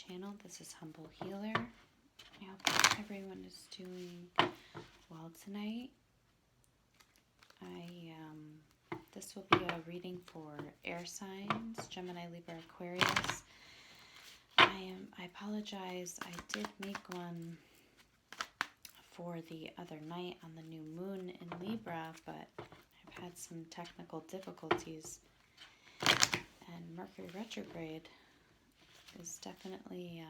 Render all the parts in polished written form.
channel. This is Humble Healer. I hope everyone is doing well tonight. This will be a reading for air signs, Gemini, Libra, Aquarius. I apologize. I did make one for the other night on the new moon in Libra, but I've had some technical difficulties, and Mercury retrograde is definitely,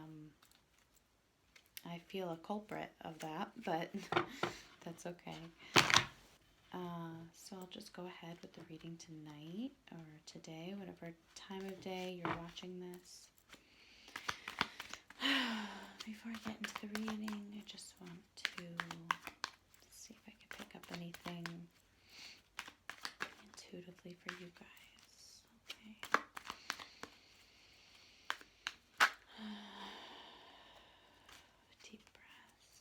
I feel a culprit of that, but that's okay. So I'll just go ahead with the reading tonight, or today, whatever time of day you're watching this. Before I get into the reading, I just want to see if I can pick up anything intuitively for you guys. Okay. Deep breaths.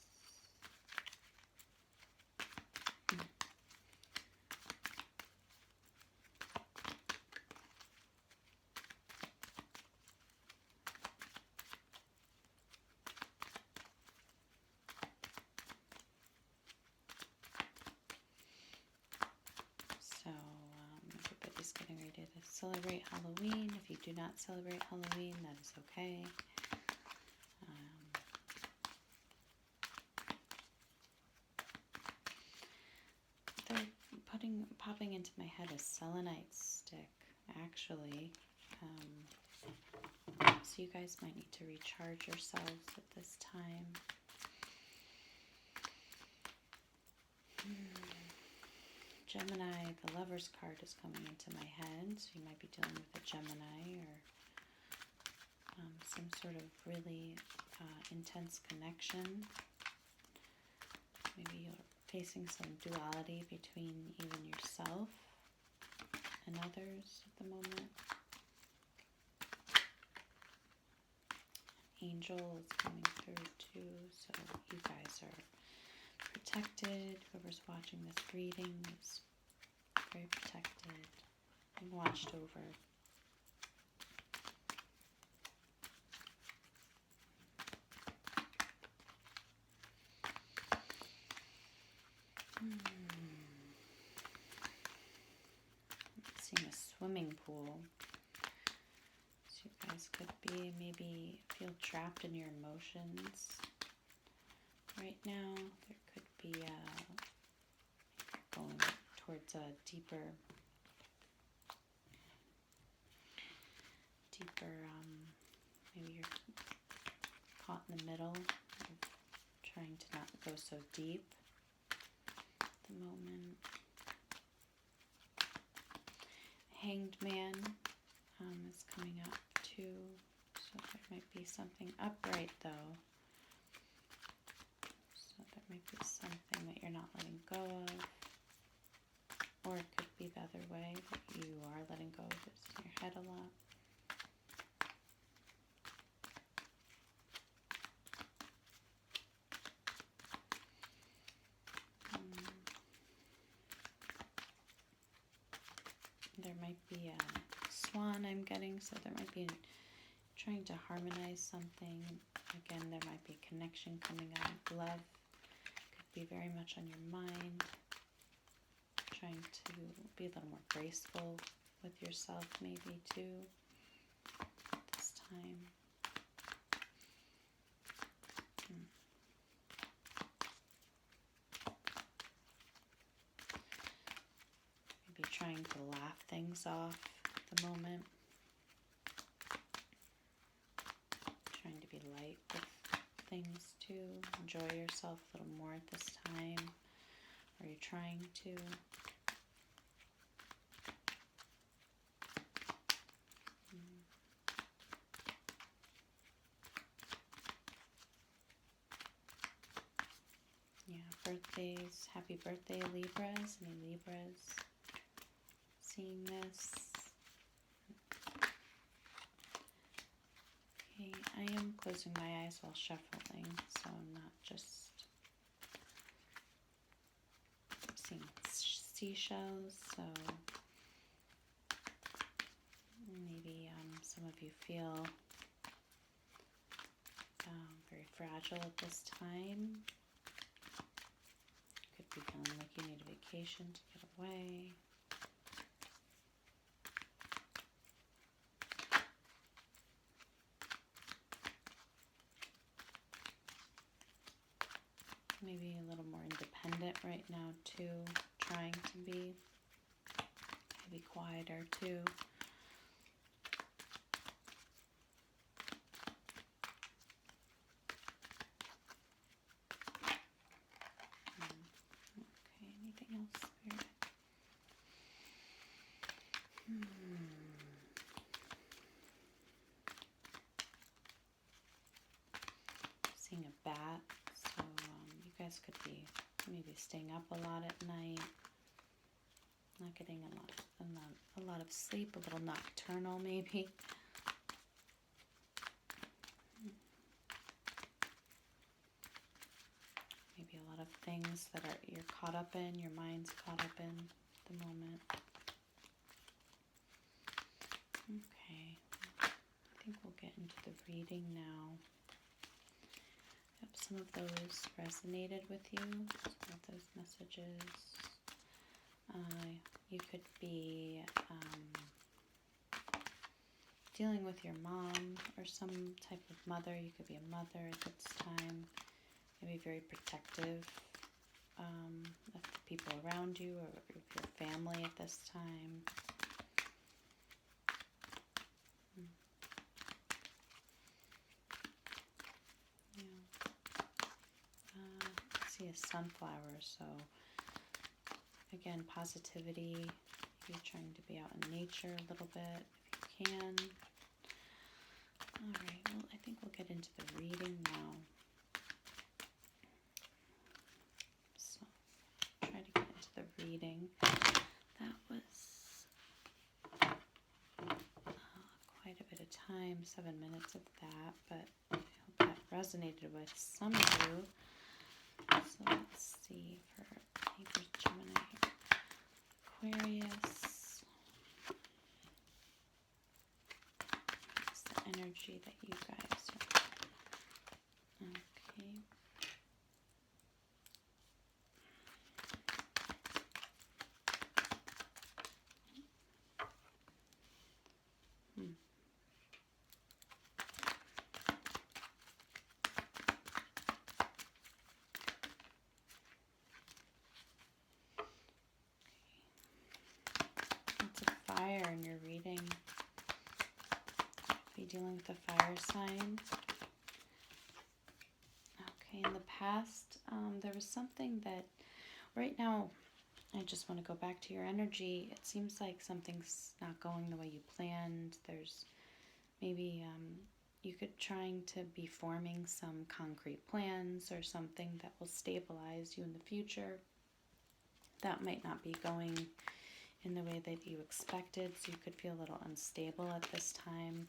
So, everybody's getting ready to celebrate Halloween. If you do not celebrate Halloween, that is okay. They're popping into my head a selenite stick, actually. So you guys might need to recharge yourselves at this time. Gemini, the Lover's card is coming into my head, so you might be dealing with a Gemini or some sort of really intense connection. Maybe you're facing some duality between even yourself and others at the moment. Angel is coming through too, so you guys are protected. Whoever's watching this reading is very protected and watched over. Seeing a swimming pool. So you guys could be, maybe feel trapped in your emotions right now. There could be going towards a deeper, maybe you're caught in the middle of trying to not go so deep at the moment. Hanged Man is coming up too, so there might be something upright though. So there might be something that you're not letting go of, or it could be the other way, that you are letting go of it in your head a lot. There might be a swan I'm getting, so there might be trying to harmonize something. Again, there might be a connection coming out of love. Could be very much on your mind. Trying to be a little more graceful with yourself maybe too this time. Maybe trying to laugh things off at the moment. Trying to be light with things too. Enjoy yourself a little more at this time. Or you're trying to. Yeah, birthdays. Happy birthday, Libras. Any Libras seeing this? Okay, I am closing my eyes while shuffling, so I'm not just seeing seashells, so maybe some of you feel very fragile at this time. Could be feeling like you need a vacation to get away. Maybe a little more independent right now too, trying to be. Maybe quieter too. Okay, anything else, Spirit? Seeing a bat, so you guys could be maybe staying up a lot at night, not getting a lot of sleep, a little nocturnal maybe. Maybe a lot of things that you're caught up in, your mind's caught up in at the moment. Okay, I think we'll get into the reading now. Yep, some of those resonated with you, some of those messages. You could be dealing with your mom or some type of mother. You could be a mother at this time. Maybe very protective of the people around you or of your family at this time. I see a sunflower, so again, positivity. You're trying to be out in nature a little bit if you can. Alright, well, I think we'll get into the reading now. So, try to get into the reading. That was quite a bit of time, 7 minutes of that, but I hope that resonated with some of you. So let's see for Libra, Gemini, Aquarius. What's the energy that you guys are? Okay. Fire in your reading. Be dealing with a fire sign. Okay, in the past, there was something that right now, I just want to go back to your energy. It seems like something's not going the way you planned. There's maybe you could trying to be forming some concrete plans or something that will stabilize you in the future. That might not be going in the way that you expected, so you could feel a little unstable at this time.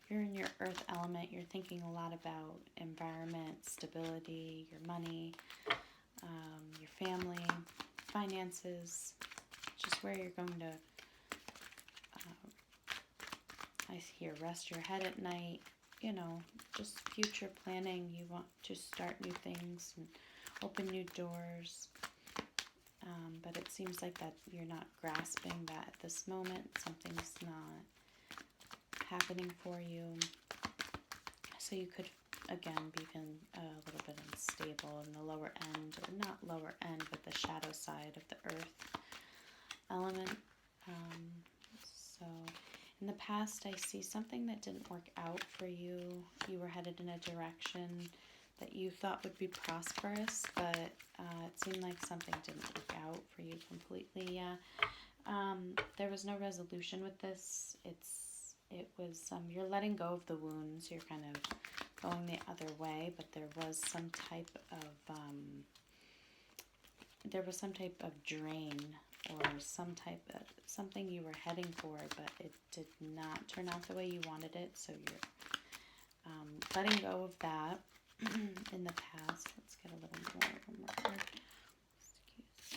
You're in your earth element. You're thinking a lot about environment, stability, your money, your family, finances, just where you're going to, I hear rest your head at night, you know, just future planning. You want to start new things and open new doors. But it seems like that you're not grasping that at this moment. Something's not happening for you. So you could, again, be feeling a little bit unstable in the lower end, or not lower end, but the shadow side of the earth element. So in the past, I see something that didn't work out for you. You were headed in a direction that you thought would be prosperous, but it seemed like something didn't work out for you completely. Yeah, there was no resolution with this. It was you're letting go of the wounds. You're kind of going the other way, but there was some type of drain or something you were heading for, but it did not turn out the way you wanted it. So you're letting go of that. In the past, let's get a little more card.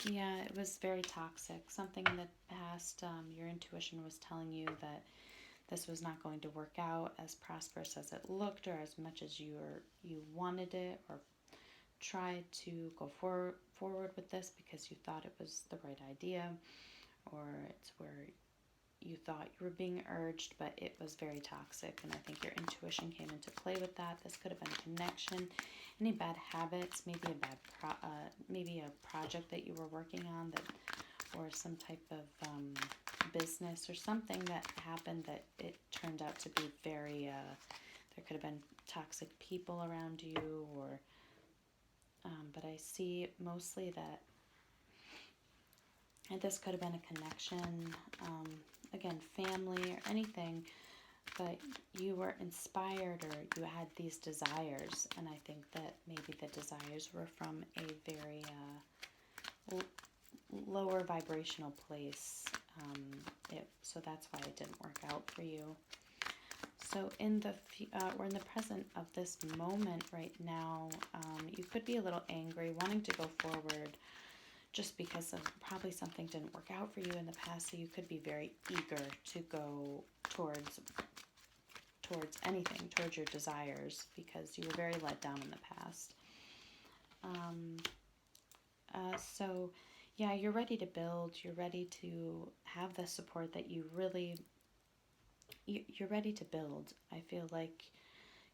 Yeah, it was very toxic. Something in the past, your intuition was telling you that this was not going to work out as prosperous as it looked, or as much as you wanted it, or tried to go forward with this because you thought it was the right idea, or it's where you thought you were being urged, but it was very toxic. And I think your intuition came into play with that. This could have been a connection, any bad habits, maybe maybe a project that you were working on, that, or some type of business or something that happened that it turned out to be very. There could have been toxic people around you, or. But I see mostly that. And this could have been a connection, again, family or anything, but you were inspired, or you had these desires, and I think that maybe the desires were from a very lower vibrational place, so that's why it didn't work out for you. So we're in the present of this moment right now. You could be a little angry, wanting to go forward, just because of probably something didn't work out for you in the past. So you could be very eager to go towards anything, towards your desires, because you were very let down in the past. So yeah, you're ready to build. You're ready to have the support that you're ready to build. I feel like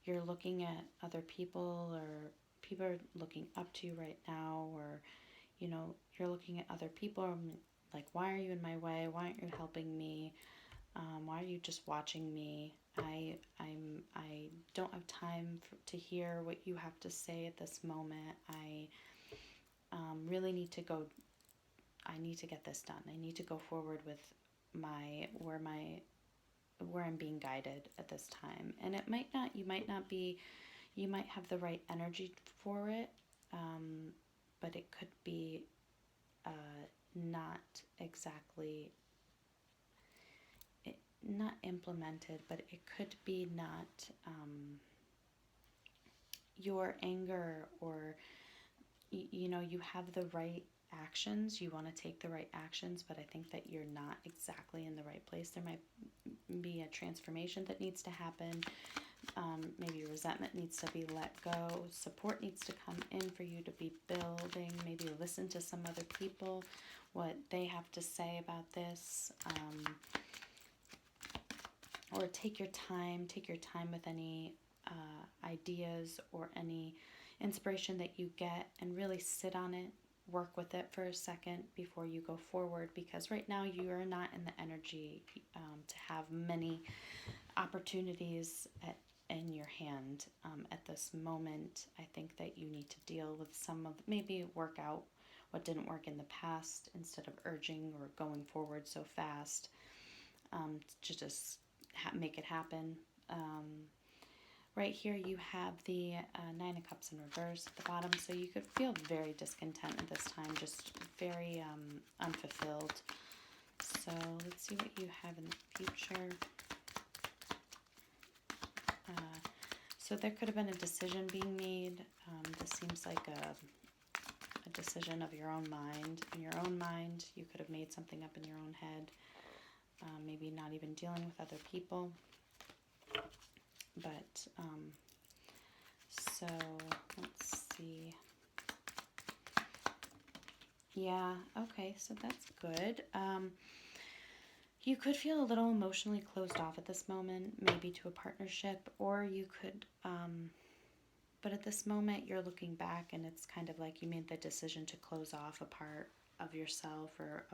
you're looking at other people, or people are looking up to you right now, or you're looking at other people, like, why are you in my way? Why aren't you helping me? Why are you just watching me? I don't have time to hear what you have to say at this moment. I really need to go. I need to get this done. I need to go forward with where I'm being guided at this time. And you might have the right energy for it, but it could be not exactly, not implemented, but it could be not your anger, or you have the right actions, you want to take the right actions, but I think that you're not exactly in the right place. There might be a transformation that needs to happen. Maybe resentment needs to be let go. Support needs to come in for you to be building. Maybe listen to some other people, what they have to say about this. Or take your time with any ideas or any inspiration that you get, and really sit on it, work with it for a second before you go forward, because right now you are not in the energy to have many opportunities in your hand at this moment. I think that you need to deal with maybe work out what didn't work in the past, instead of urging or going forward so fast, to just make it happen. Right here you have the Nine of Cups in reverse at the bottom, so you could feel very discontent at this time, just very unfulfilled. So let's see what you have in the future. So there could have been a decision being made. This seems like a decision of your own mind. In your own mind, you could have made something up in your own head. Maybe not even dealing with other people. But, so, let's see. Yeah, okay, so that's good. You could feel a little emotionally closed off at this moment, maybe to a partnership, or you could, but at this moment you're looking back, and it's kind of like you made the decision to close off a part of yourself, or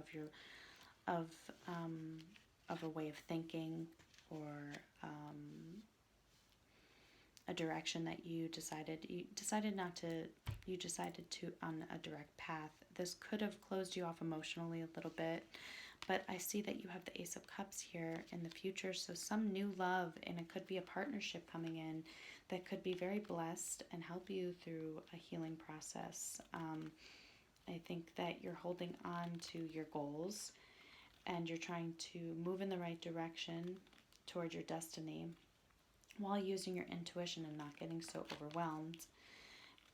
of a way of thinking, or a direction that you decided to on a direct path. This could have closed you off emotionally a little bit, but I see that you have the Ace of Cups here in the future, so some new love, and it could be a partnership coming in that could be very blessed and help you through a healing process. I think that you're holding on to your goals, and you're trying to move in the right direction towards your destiny, while using your intuition and not getting so overwhelmed.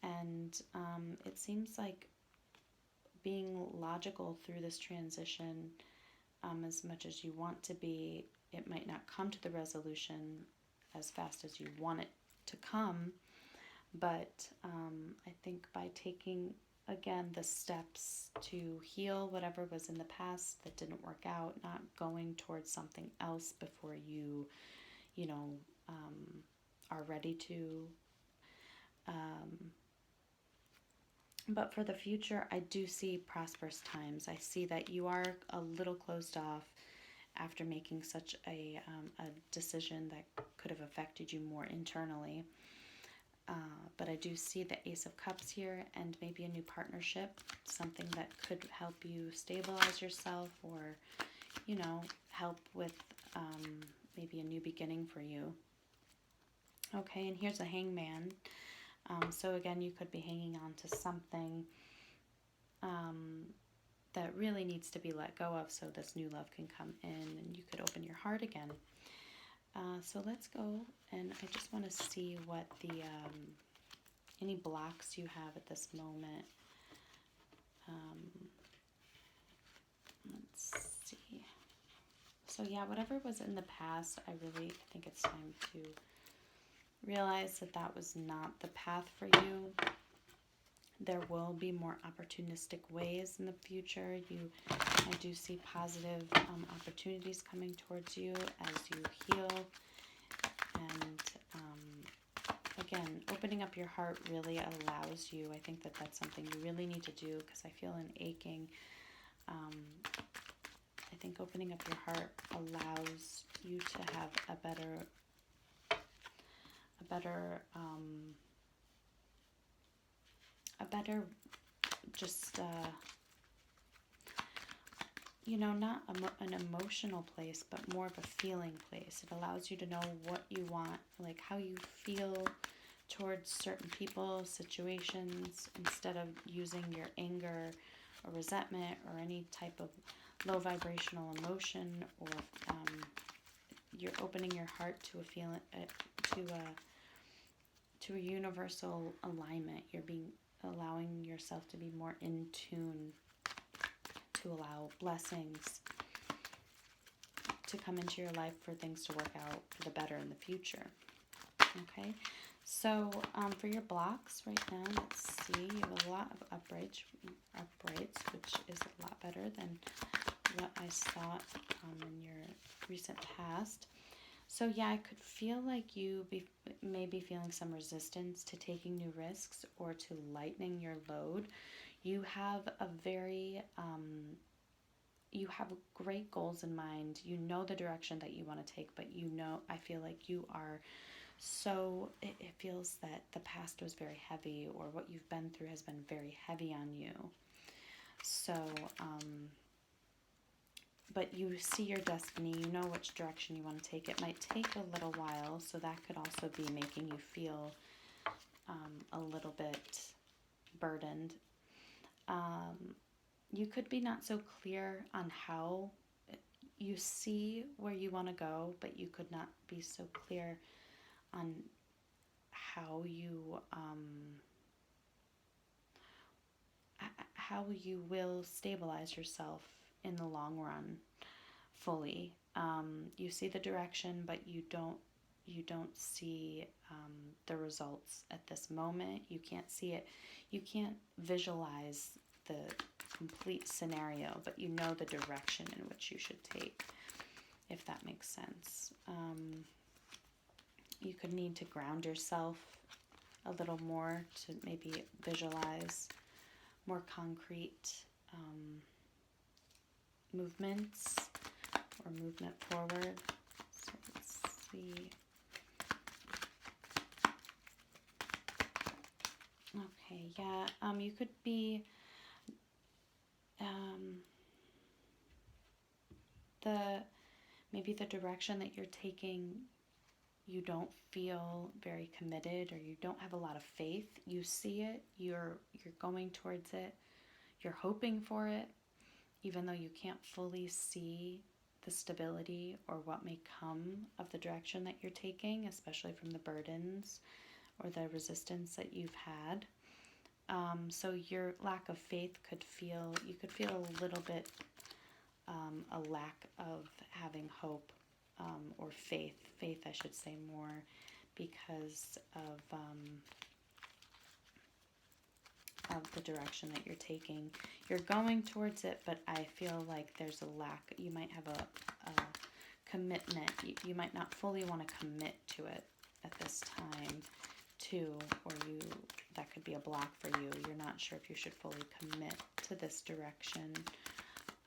And it seems like being logical through this transition, as much as you want to be, it might not come to the resolution as fast as you want it to come, but I think by taking, again, the steps to heal whatever was in the past that didn't work out, not going towards something else before you are ready to. But for the future, I do see prosperous times. I see that you are a little closed off after making such a decision that could have affected you more internally. But I do see the Ace of Cups here, and maybe a new partnership, something that could help you stabilize yourself, or, help with maybe a new beginning for you. Okay, and here's a Hangman. So again, you could be hanging on to something that really needs to be let go of so this new love can come in and you could open your heart again. So let's go, and I just want to see what the any blocks you have at this moment. Let's see. So yeah, whatever was in the past, I think it's time to realize that that was not the path for you. There will be more opportunistic ways in the future. I do see positive opportunities coming towards you as you heal. And again, opening up your heart really allows you. I think that that's something you really need to do, because I feel an aching. I think opening up your heart allows you to have a better just not an emotional place, but more of a feeling place. It allows you to know what you want, like how you feel towards certain people, situations, instead of using your anger or resentment or any type of low vibrational emotion, or you're opening your heart to a feeling, to a universal alignment. You're allowing yourself to be more in tune, to allow blessings to come into your life, for things to work out for the better in the future. Okay, so for your blocks right now, let's see, you have a lot of uprights, which is a lot better than what I saw in your recent past. So yeah, I could feel like you may be feeling some resistance to taking new risks or to lightening your load. You have you have great goals in mind. You know the direction that you want to take, but I feel like you are it feels that the past was very heavy, or what you've been through has been very heavy on you. So, but you see your destiny, you know which direction you want to take. It might take a little while, so that could also be making you feel a little bit burdened. You could be not so clear on how. You see where you want to go, but you could not be so clear on how you will stabilize yourself in the long run fully. You see the direction, but you don't see the results at this moment. You can't see it. You can't visualize the complete scenario, but you know the direction in which you should take, if that makes sense. You could need to ground yourself a little more to maybe visualize more concrete movements, or movement forward. So let's see. Okay, yeah, you could be maybe the direction that you're taking, you don't feel very committed, or you don't have a lot of faith. You see it, you're going towards it, you're hoping for it, even though you can't fully see the stability or what may come of the direction that you're taking, especially from the burdens or the resistance that you've had. So your lack of faith you could feel a little bit a lack of having hope or faith, I should say more, because of the direction that you're taking. You're going towards it, but I feel like there's a lack. You might have a commitment. You might not fully want to commit to it at this time, too, or that could be a block for you. You're not sure if you should fully commit to this direction.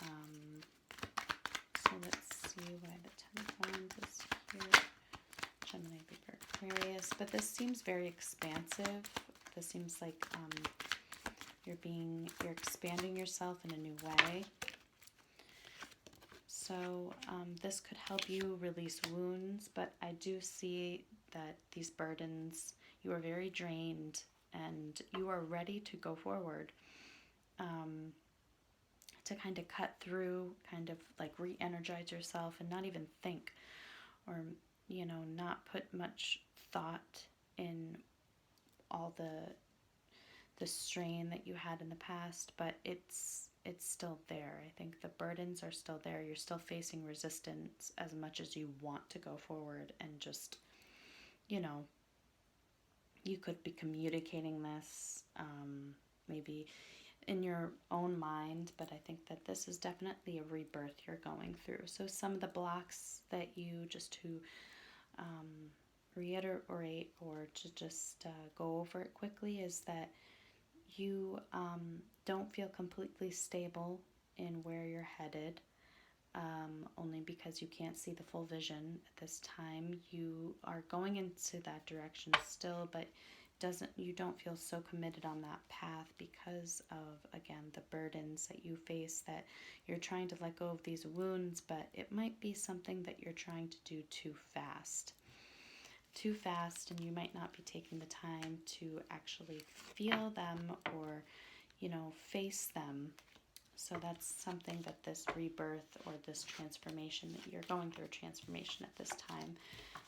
So let's see why the Ten of Wands is here. Gemini, Libra, Aquarius. But this seems very expansive. This seems like you're expanding yourself in a new way. So this could help you release wounds, but I do see that these burdens, you are very drained and you are ready to go forward, to kind of cut through, kind of like re-energize yourself and not even think, or, you know, not put much thought in all the strain that you had in the past, but it's still there. I think the burdens are still there. You're still facing resistance as much as you want to go forward, and just, you know, you could be communicating this maybe in your own mind, but I think that this is definitely a rebirth you're going through. So some of the blocks that you, just to reiterate or to just go over it quickly, is that you don't feel completely stable in where you're headed, only because you can't see the full vision at this time. You are going into that direction still, but you don't feel so committed on that path because of, again, the burdens that you face, that you're trying to let go of these wounds, but it might be something that you're trying to do too fast, and you might not be taking the time to actually feel them or, you know, face them. So that's something that this rebirth or this transformation, that you're going through a transformation at this time.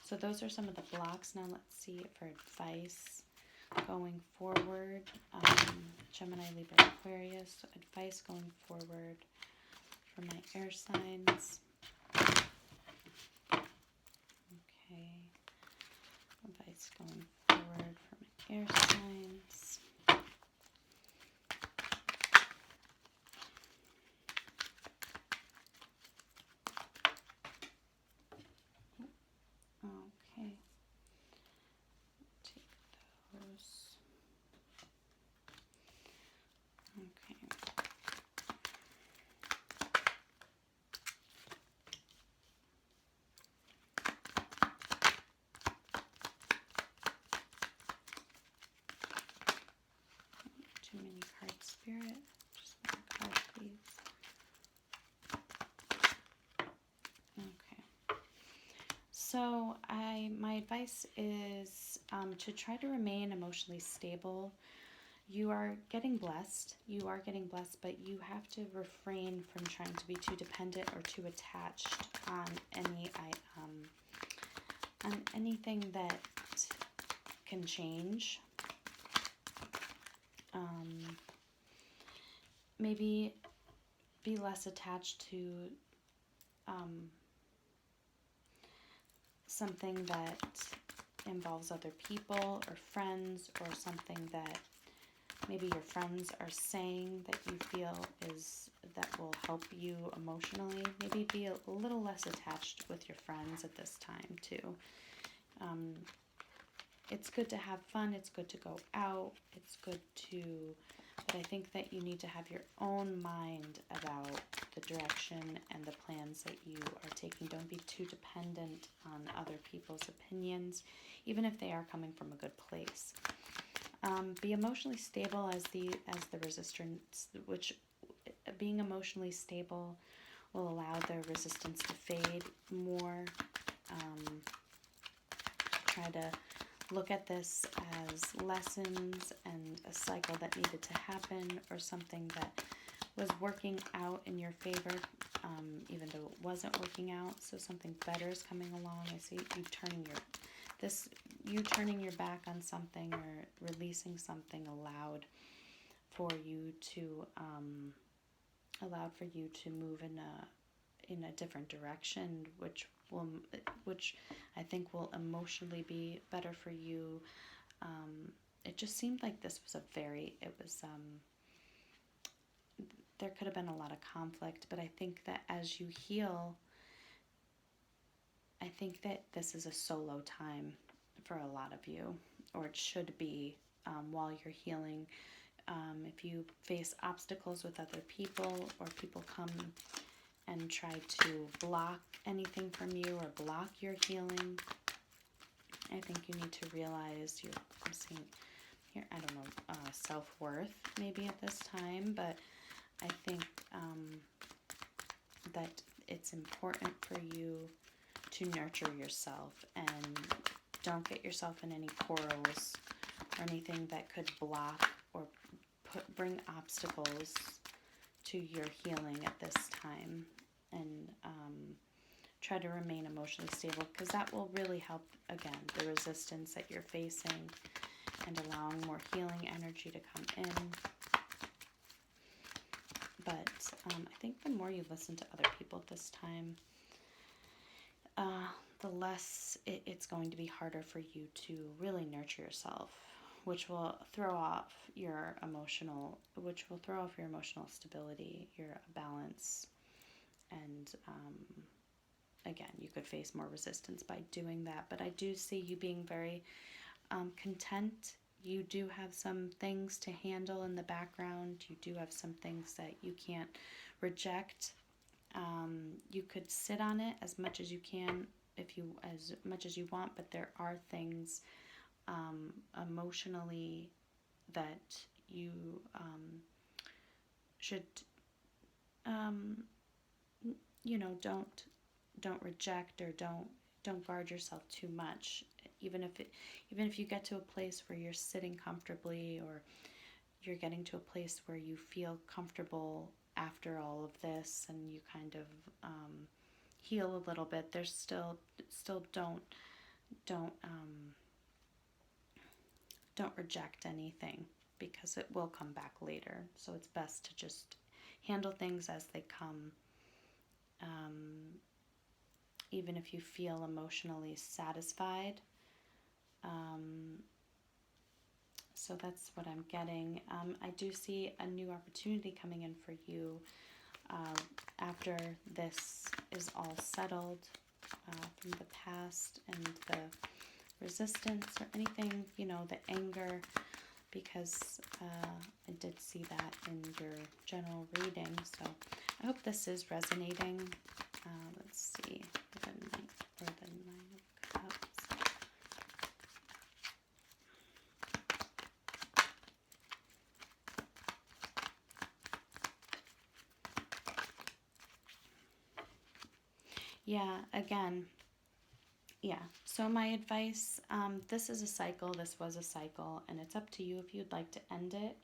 So those are some of the blocks. Now let's see for advice going forward. Gemini, Libra, Aquarius. So advice going forward for my air signs. Okay. Advice going forward for my air signs. Okay. Take those. Okay. Too many cards, Spirit. Just one card, please. Okay. So my advice is to try to remain emotionally stable. You are getting blessed, but you have to refrain from trying to be too dependent or too attached on anything that can change. Maybe be less attached to something that involves other people or friends, or something that maybe your friends are saying that you feel that will help you emotionally. Maybe be a little less attached with your friends at this time too. It's good to have fun, it's good to go out, but I think that you need to have your own mind about the direction and the plans that you are taking. Don't be too dependent on other people's opinions, even if they are coming from a good place. Be emotionally stable as the resistance, which being emotionally stable will allow the resistance to fade more. Try to look at this as lessons and a cycle that needed to happen, or something that was working out in your favor, even though it wasn't working out. So something better is coming along. I see you turning your back on something, or releasing something allowed for you to move in a different direction, which will, which I think will emotionally be better for you. It just seemed like this was there could have been a lot of conflict, but I think that as you heal, I think that this is a solo time for a lot of you, or it should be, while you're healing. If you face obstacles with other people, or people come and try to block anything from you or block your healing, I think you need to realize I'm seeing here, I don't know, self-worth maybe at this time, but I think that it's important for you to nurture yourself, and don't get yourself in any quarrels or anything that could block or bring obstacles to your healing at this time. And try to remain emotionally stable, because that will really help, again, the resistance that you're facing, and allowing more healing energy to come in. But I think the more you listen to other people at this time, the less it's going to be harder for you to really nurture yourself, which will throw off your emotional stability, your balance, and again, you could face more resistance by doing that. But I do see you being very content. You do have some things to handle in the background. You do have some things that you can't reject. You could sit on it as much as you can, as much as you want, but there are things emotionally that you should, don't reject, or don't guard yourself too much. Even if you get to a place where you're sitting comfortably, or you're getting to a place where you feel comfortable after all of this, and you kind of heal a little bit, there's still don't reject anything, because it will come back later. So it's best to just handle things as they come. Even if you feel emotionally satisfied. So that's what I'm getting. I do see a new opportunity coming in for you after this is all settled, from the past and the resistance or anything, the anger, because I did see that in your general reading. So I hope this is resonating. Let's see, the Nine of Cups. Yeah, again, yeah. So my advice, this is a cycle, this was a cycle, and it's up to you if you'd like to end it.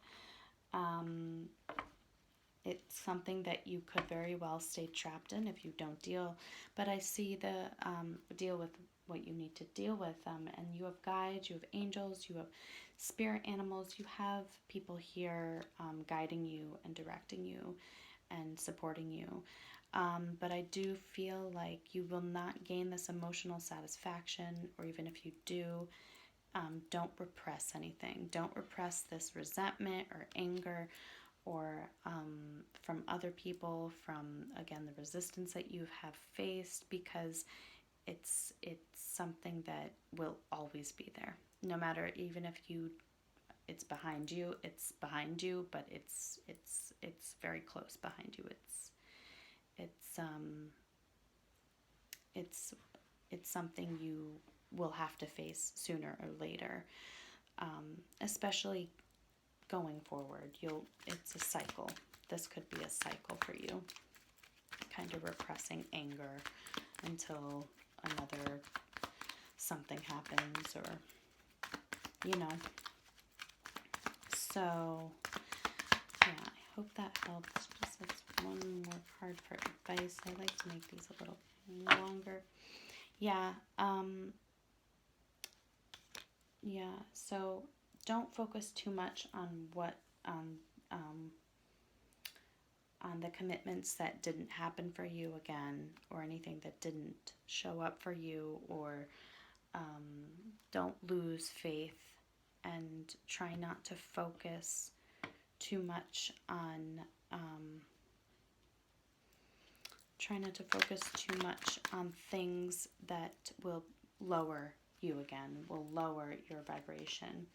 It's something that you could very well stay trapped in if you don't deal. But I see deal with what you need to deal with. And you have guides, you have angels, you have spirit animals, you have people here guiding you and directing you and supporting you. But I do feel like you will not gain this emotional satisfaction, or even if you do, don't repress anything. Don't repress this resentment or anger, or from other people, from, again, the resistance that you have faced, because it's something that will always be there. No matter, even if it's behind you, but it's very close behind you. It's something you will have to face sooner or later, especially going forward. It's a cycle. This could be a cycle for you, kind of repressing anger until another something happens, or so yeah, I hope that helps. Just that's one more card for advice. I like to make these a little longer. Yeah, so don't focus too much on on the commitments that didn't happen for you again, or anything that didn't show up for you, or don't lose faith, and try not to focus too much on things that will lower you again, will lower your vibration.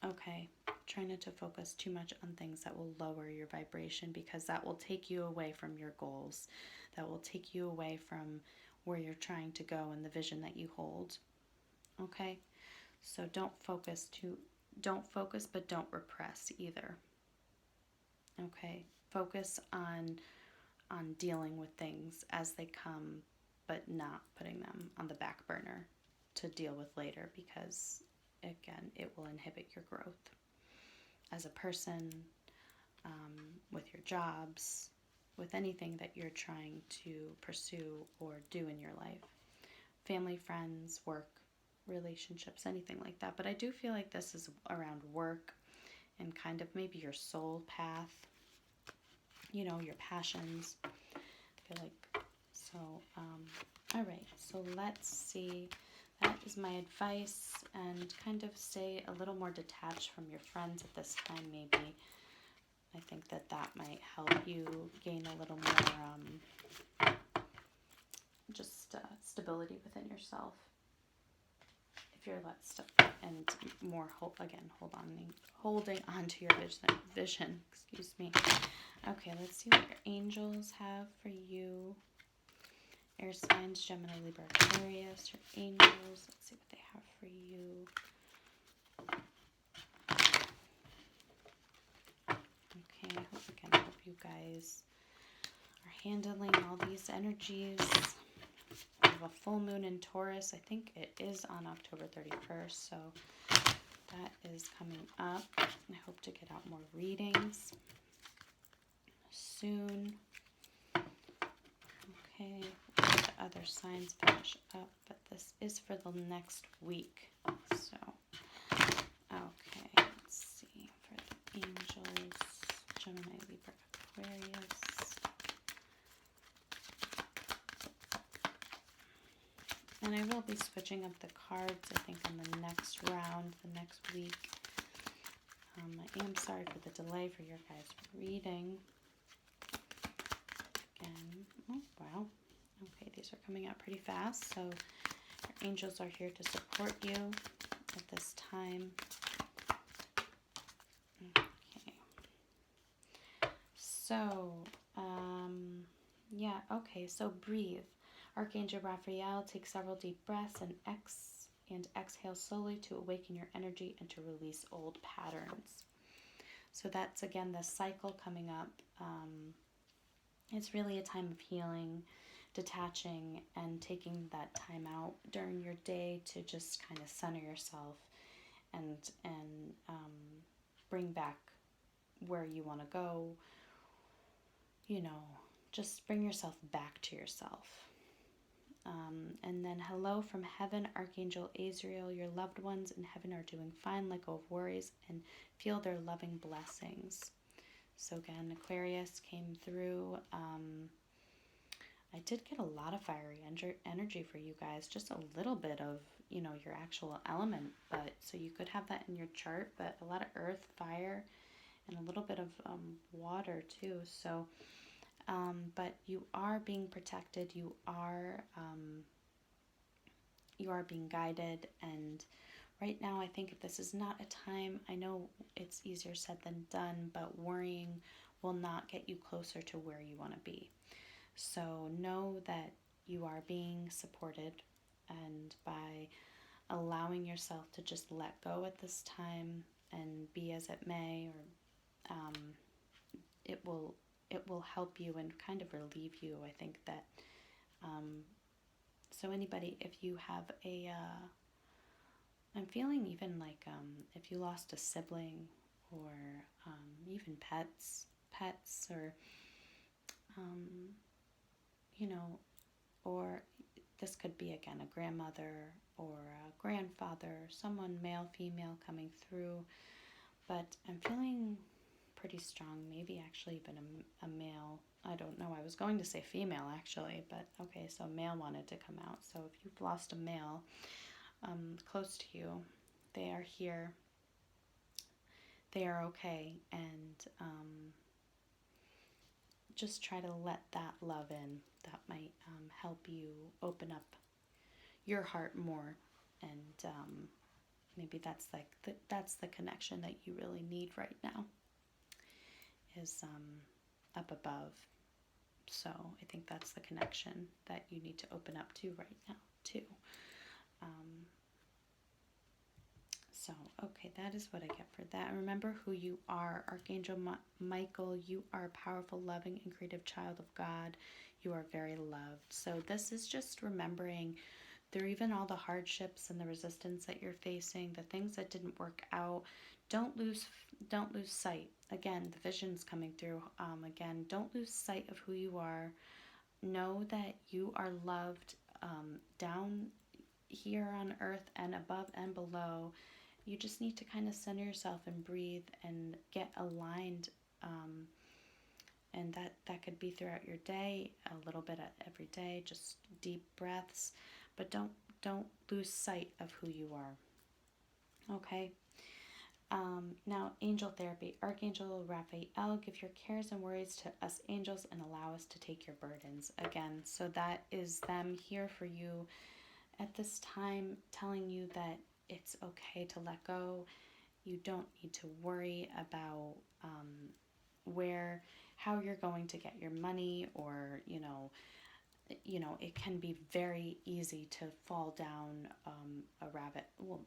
Okay, try not to focus too much on things that will lower your vibration, because that will take you away from your goals. That will take you away from where you're trying to go and the vision that you hold. Okay? So don't focus, but don't repress either. Okay? Focus on dealing with things as they come, but not putting them on the back burner to deal with later, because again, it will inhibit your growth as a person, with your jobs, with anything that you're trying to pursue or do in your life. Family, friends, work, relationships, anything like that. But I do feel like this is around work and kind of maybe your soul path, your passions. I feel like, so, all right, so let's see. That is my advice, and kind of stay a little more detached from your friends at this time, maybe. I think that might help you gain a little more stability within yourself. If you're less stuff and more holding on to your vision. Excuse me. Okay, let's see what your angels have for you. Air signs, Gemini, Libra, Aquarius, your angels. Let's see what they have for you. Okay, I hope you guys are handling all these energies. We have a full moon in Taurus. I think it is on October 31st, so that is coming up. I hope to get out more readings soon. Okay, the other signs finish up, but this is for the next week. So, okay, let's see, for the angels, Gemini, Libra, Aquarius. And I will be switching up the cards, I think, on the next round, the next week. I am sorry for the delay for your guys' reading. Again, oh, wow. Okay, these are coming out pretty fast, so your angels are here to support you at this time. Okay. So, yeah, okay, so breathe. Archangel Raphael, take several deep breaths and exhale slowly to awaken your energy and to release old patterns. So that's, again, the cycle coming up. It's really a time of healing, detaching, and taking that time out during your day to just kind of center yourself and bring back where you want to go. Just bring yourself back to yourself. And then hello from heaven, Archangel Azrael. Your loved ones in heaven are doing fine. Let go of worries and feel their loving blessings. So again, Aquarius came through. I did get a lot of fiery energy for you guys. Just a little bit of, your actual element. But so you could have that in your chart. But a lot of earth, fire, and a little bit of water too. So, but you are being protected. You are being guided, and right now I think this is not a time, I know it's easier said than done, but worrying will not get you closer to where you want to be. So know that you are being supported, and by allowing yourself to just let go at this time and be as it may, or it will help you and kind of relieve you. I think that so anybody, if you have I'm feeling even like if you lost a sibling, or even pets, or or this could be, again, a grandmother or a grandfather, someone male, female coming through. But I'm feeling pretty strong, maybe actually even a male. I don't know. I was going to say female actually, but okay, so male wanted to come out. So if you've lost a male close to you, they are here. They are okay, and just try to let that love in. That might help you open up your heart more, and maybe that's like that's the connection that you really need right now, is up above. So I think that's the connection that you need to open up to right now too. So, okay, that is what I get for that. And remember who you are. Archangel Michael, you are a powerful, loving, and creative child of God. You are very loved. So this is just remembering through even all the hardships and the resistance that you're facing, the things that didn't work out. Don't lose sight. Again, the vision's coming through. Again, don't lose sight of who you are. Know that you are loved down here on earth and above and below. You just need to kind of center yourself and breathe and get aligned. And that could be throughout your day, a little bit every day, just deep breaths. But don't lose sight of who you are. Okay? Now, angel therapy. Archangel Raphael, give your cares and worries to us angels and allow us to take your burdens. Again, so that is them here for you at this time, telling you that it's okay to let go. You don't need to worry about how you're going to get your money, or it can be very easy to fall down a rabbit. Well,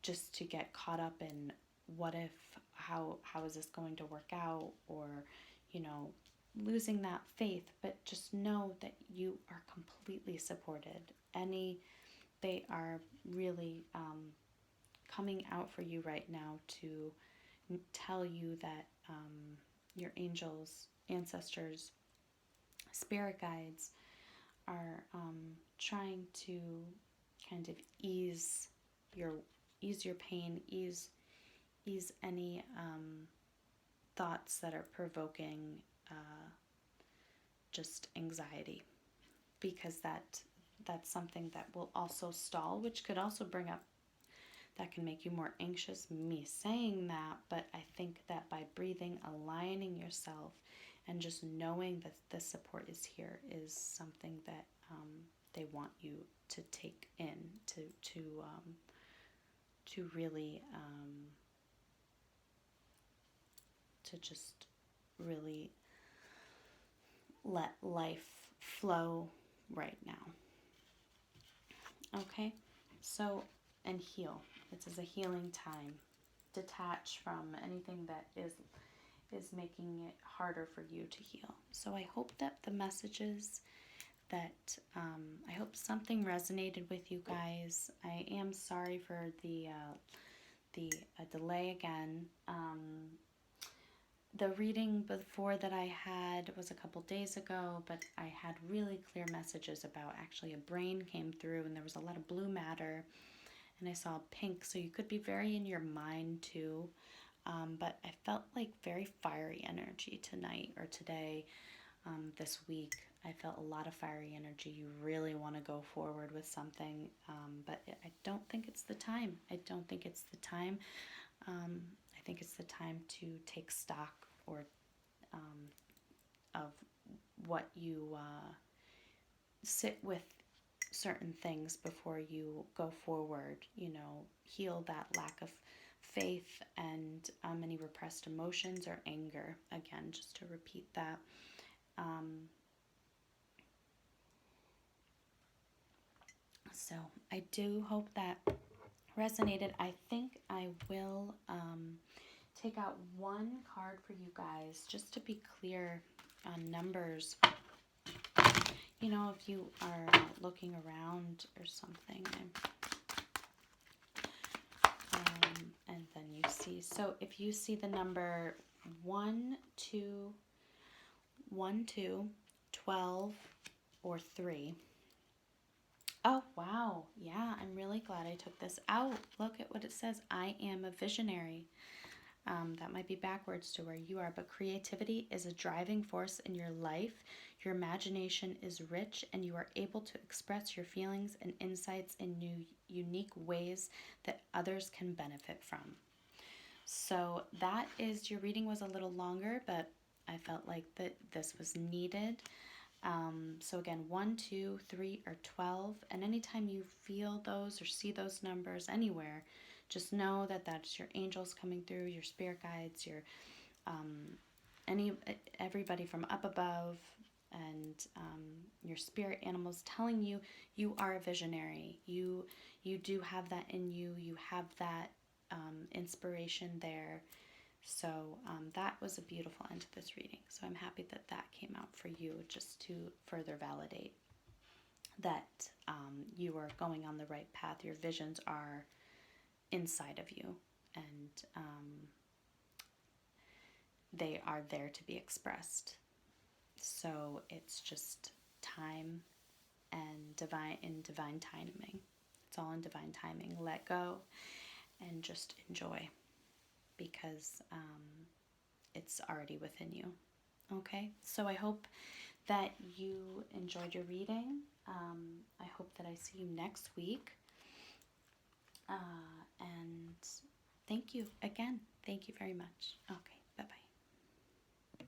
just to get caught up in what if, how is this going to work out, or losing that faith. But just know that you are completely supported. They are really coming out for you right now to tell you that your angels, ancestors, spirit guides are trying to kind of ease your pain, ease any thoughts that are provoking just anxiety, because that's something that will also stall, which could also bring up, that can make you more anxious, me saying that. But I think that by breathing, aligning yourself, and just knowing that the support is here is something that they want you to take in, to really to just really let life flow right now. Okay, so, and heal. This is a healing time. Detach from anything that is making it harder for you to heal. So I hope that the messages that I hope something resonated with you guys. I am sorry for the delay again. The reading before that I had was a couple days ago, but I had really clear messages about, actually a brain came through and there was a lot of blue matter, and I saw pink, so you could be very in your mind too. But I felt like very fiery energy tonight or today, this week. I felt a lot of fiery energy. You really want to go forward with something, but I don't think it's the time. I don't think it's the time. I think it's the time to take stock, or of what you sit with certain things before you go forward. Heal that lack of faith and any repressed emotions or anger. Again, just to repeat that. So I do hope that resonated. I think I will take out one card for you guys, just to be clear on numbers. If you are looking around or something, and then you see, so if you see the number 1, 2, 12, or 3. Oh, wow. Yeah, I'm really glad I took this out. Look at what it says. I am a visionary. That might be backwards to where you are, but creativity is a driving force in your life. Your imagination is rich, and you are able to express your feelings and insights in new, unique ways that others can benefit from. So that is, your reading was a little longer, but I felt like that this was needed. So again, 1, 2, 3, or 12. And anytime you feel those or see those numbers anywhere, just know that that's your angels coming through, your spirit guides, your any everybody from up above, and your spirit animals telling you you are a visionary. You do have that in you. You have that inspiration there. So that was a beautiful end to this reading. So I'm happy that that came out for you, just to further validate that you are going on the right path. Your visions are inside of you, and they are there to be expressed. So it's just time and divine timing. It's all in divine timing. Let go and just enjoy, because it's already within you. Okay, so I hope that you enjoyed your reading. I hope that I see you next week. And thank you again. Thank you very much. Okay.